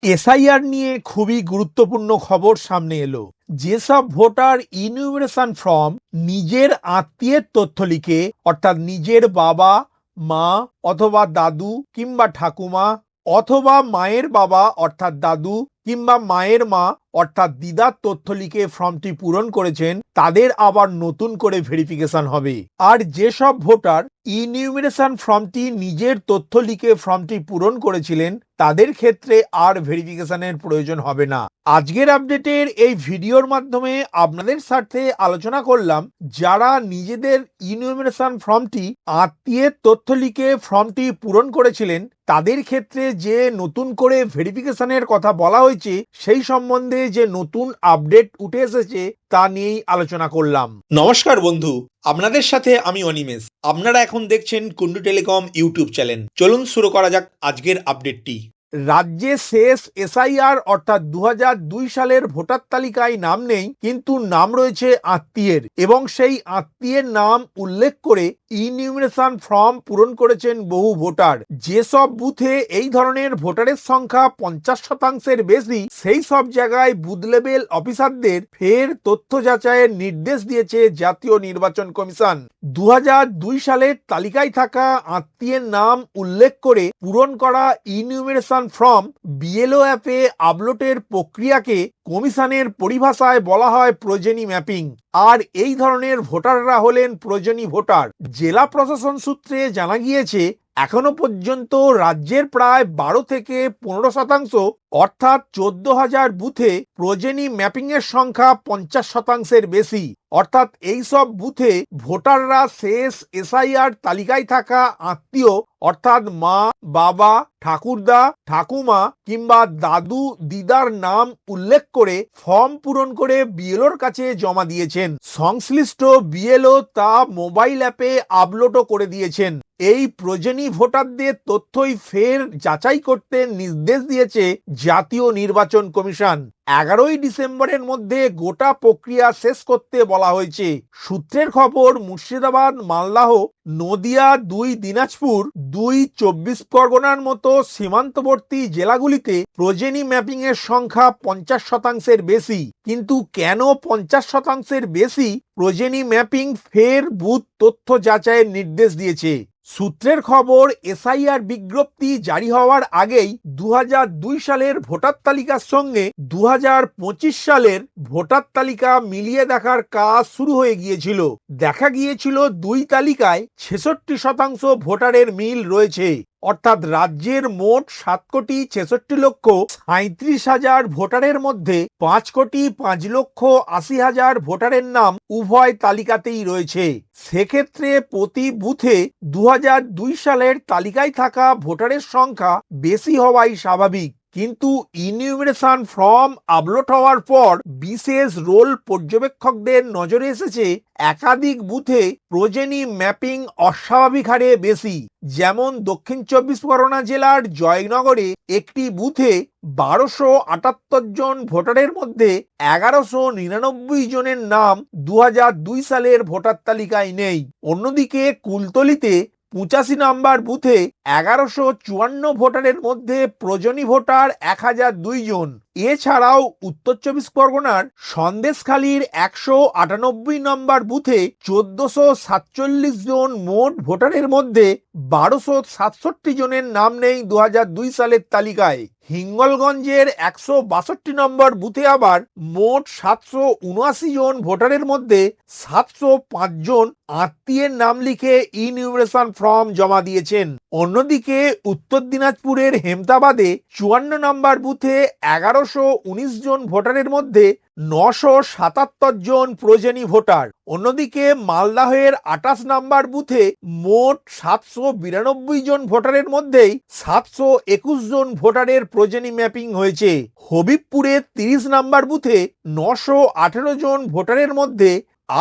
SIR নিয়ে খুবই গুরুত্বপূর্ণ খবর সামনে এলো। যেসব ভোটার ইনিউমারেশন ফর্ম নিজের আত্মীয়ের তথ্য লিখে অর্থাৎ নিজের বাবা, মা অথবা দাদু কিংবা ঠাকুমা অথবা মায়ের বাবা অর্থাৎ দাদু কিংবা মায়ের মা অর্থাৎ দিদার তথ্য লিখে ফর্মটি পূরণ করেছেন তাদের আবার নতুন করে ভেরিফিকেশন হবে। আর যেসব ভোটার ইনিউমারেশন ফর্মটি নিজের তথ্য লিখে ফর্মটি পূরণ করেছিলেন তাদের ক্ষেত্রে আর ভেরিফিকেশনের প্রয়োজন হবে না। আজকের আপডেটের এই ভিডিওর মাধ্যমে আপনাদের সাথে আলোচনা করলাম যারা নিজেদের ইনিউমারেশন ফর্মটি আত্মীয়ের তথ্য লিখে ফর্মটি পূরণ করেছিলেন তাদের ক্ষেত্রে যে নতুন করে ভেরিফিকেশনের কথা বলা হয়েছে সেই সম্বন্ধে যে নতুন আপডেট উঠে এসেছে তা নিয়েই আলোচনা করলাম। নমস্কার বন্ধু, আপনাদের সাথে আমি অনিমেষ। আপনারা এখন দেখছেন কুন্ডু টেলিকম ইউটিউব চ্যানেল। চলুন শুরু করা যাক আজকের আপডেটটি। রাজ্যে শেষ এসআইআর অর্থাৎ 2002 সালের ভোটার তালিকায় নাম নেই, কিন্তু নাম রয়েছে আত্মীয়ের এবং সেই আত্মীয়ের নাম উল্লেখ করে ইনিউমারেশন ফর্ম পূরণ করেছেন বহু ভোটার। যেসব বুথে এই ধরনের ভোটারের সংখ্যা 50% বেশি সেই সব জায়গায় বুথ লেভেল অফিসারদের ফের তথ্য যাচাইয়ের নির্দেশ দিয়েছে জাতীয় নির্বাচন কমিশন। 2002 সালের তালিকায় থাকা আত্মীয়ের নাম উল্লেখ করে পূরণ করা ইনিউমারেশন ফর্ম বিএলও অ্যাপে আপলোডের প্রক্রিয়াকে কমিশনের পরিভাষায় বলা হয় প্রয়োজনী ম্যাপিং। আর এই ধরনের ভোটাররা হলেন প্রয়োজনী ভোটার। জেলা প্রশাসন সূত্রে জানা গিয়েছে এখনো পর্যন্ত রাজ্যের প্রায় 12 থেকে 15% অর্থাৎ 14,000 বুথে প্রয়োজনী ম্যাপিং এর সংখ্যা 50%-এর বেশি। অর্থাৎ এই সব বুথে ভোটাররা শেষ এসআইআর তালিকায় থাকা আত্মীয় অর্থাৎ মা, বাবা, ঠাকুরদা, ঠাকুমা কিংবা দাদু, দিদার নাম উল্লেখ করে ফর্ম পূরণ করে বিএলওর কাছে জমা দিয়েছেন। সংশ্লিষ্ট বিএলও তা মোবাইল অ্যাপে আপলোডও করে দিয়েছেন। এই প্রয়োজনী ভোটারদের তথ্যই ফের যাচাই করতে নির্দেশ দিয়েছে জাতীয় নির্বাচন কমিশন। 11ই ডিসেম্বরের মধ্যে গোটা প্রক্রিয়া শেষ করতে বলা হয়েছে। সূত্রের খবর, মুর্শিদাবাদ, মালদহ, নদিয়া, 2 দিনাজপুর, 2 24 পরগনার মতো সীমান্তবর্তী জেলাগুলিতে প্রয়োজনী ম্যাপিং এর সংখ্যা 50%-এর বেশি। কিন্তু কেন 50%-এর বেশি প্রয়োজনী ম্যাপিং ফের বুথ তথ্য যাচাইয়ের নির্দেশ দিয়েছে? সূত্রের খবর, এসআইআর বিজ্ঞপ্তি জারি হওয়ার আগেই 2002 সালের ভোটার তালিকার সঙ্গে 2025 সালের ভোটার তালিকা মিলিয়ে দেখার কাজ শুরু হয়ে গিয়েছিল। দেখা গিয়েছিল দুই তালিকায় 66% ভোটারের মিল রয়েছে। অর্থাৎ রাজ্যের মোট 7,66,37,000 ভোটারের মধ্যে 5,05,80,000 ভোটারের নাম উভয় তালিকাতেই রয়েছে। সেক্ষেত্রে প্রতি বুথে 2002 সালের তালিকায় থাকা ভোটারের সংখ্যা বেশি হওয়াই স্বাভাবিক। কিন্তু ইনিউমারেশন ফর্ম আপলোড হওয়ার পর বিশেষ রোল পর্যবেক্ষকদের নজরে এসেছে একাধিক বুথে প্রয়োজনী ম্যাপিং অস্বাভাবিক হারে বেশি। যেমন দক্ষিণ 24 পরগনা জেলার জয়নগরে একটি বুথে 1278 জন ভোটারের মধ্যে 1199 জনের নাম 2002 সালের ভোটার তালিকায় নেই। অন্যদিকে কুলতলিতে 85 নম্বর বুথে 1154 ভোটারের মধ্যে প্রয়োজনী ভোটার 1002 জন। এছাড়াও উত্তর 24 পরগনার সন্দেশখালীর 198 নম্বর বুথে 1447 জন মোট ভোটারের মধ্যে 1267 জনের নাম নেই 2002 সালের তালিকায়। হিঙ্গলগঞ্জের 162 নম্বর বুথে আবার মোট 779 জন ভোটারের মধ্যে 705 জন আত্মীয়ের নাম লিখে ইনিউমারেশন ফর্ম জমা দিয়েছেন। অন্যদিকে উত্তর দিনাজপুরের হেমতাবাদে 54 নম্বর বুথে 1119 জন ভোটারের মধ্যে 977 জন প্রয়োজনী ভোটার। অন্যদিকে মালদাহের 28 নম্বর বুথে মোট 792 জন ভোটারের মধ্যেই 721 জন ভোটারের প্রয়োজনী ম্যাপিং হয়েছে। হবিবপুরের 30 নম্বর বুথে 918 জন ভোটারের মধ্যে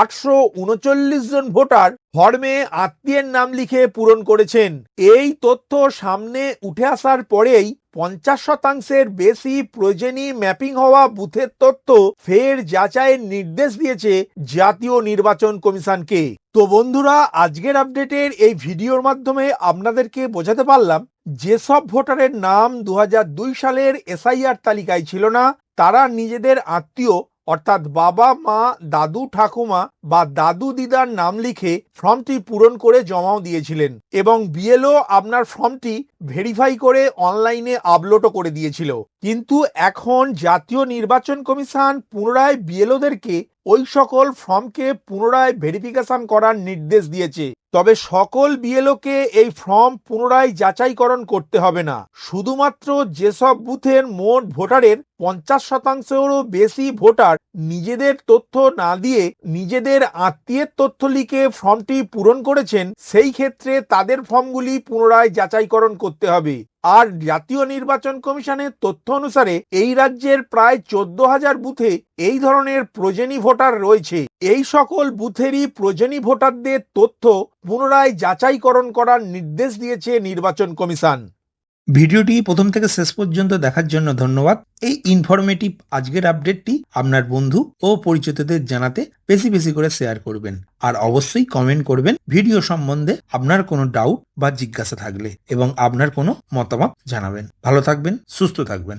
839 জন ভোটার ফর্মে আত্মীয়ের নাম লিখে পূরণ করেছেন। এই তথ্য সামনে উঠে আসার পরেই 50% বেশি প্রয়োজনী ম্যাপিং হওয়া বুথের তথ্য ফের যাচাইয়ের নির্দেশ দিয়েছে জাতীয় নির্বাচন কমিশনকে। তো বন্ধুরা, আজকের আপডেটের এই ভিডিওর মাধ্যমে আপনাদেরকে বোঝাতে পারলাম যেসব ভোটারের নাম 2002 সালের এসআইআর তালিকায় ছিল না, তারা নিজেদের আত্মীয় অর্থাৎ বাবা মা দাদু ঠাকুমা বা দাদু দিদার নাম লিখে ফর্মটি পূরণ করে জমাও দিয়েছিলেন এবং বিএলও আপনার ফর্মটি ভেরিফাই করে অনলাইনে আপলোডও করে দিয়েছিল। কিন্তু এখন জাতীয় নির্বাচন কমিশন পুনরায় বিএলওদেরকে ওই সকল ফর্মকে পুনরায় ভেরিফিকেশন করার নির্দেশ দিয়েছে। তবে সকল বিএলওকে এই ফর্ম পুনরায় যাচাইকরণ করতে হবে না। শুধুমাত্র যেসব বুথের মোট ভোটারের 50%-এরও বেশি ভোটার নিজেদের তথ্য না দিয়ে নিজেদের আত্মীয়ের তথ্য লিখে ফর্মটি পূরণ করেছেন, সেই ক্ষেত্রে তাদের ফর্মগুলি পুনরায় যাচাইকরণ করতে হবে। আর জাতীয় নির্বাচন কমিশনের তথ্য অনুসারে এই রাজ্যের প্রায় 14,000 বুথে এই ধরনের প্রয়োজনী ভোটার রয়েছে। এই সকল বুথেরই প্রয়োজনী ভোটারদের তথ্য পুনরায় যাচাইকরণ করার নির্দেশ দিয়েছে নির্বাচন কমিশন। ভিডিওটি প্রথম থেকে শেষ পর্যন্ত দেখার জন্য ধন্যবাদ। এই ইনফরমেটিভ আজকের আপডেটটি আপনার বন্ধু ও পরিচিতদের জানাতে বেশি বেশি করে শেয়ার করবেন আর অবশ্যই কমেন্ট করবেন ভিডিও সম্বন্ধে আপনার কোনো ডাউট বা জিজ্ঞাসা থাকলে এবং আপনার কোনো মতামত জানাবেন। ভালো থাকবেন, সুস্থ থাকবেন।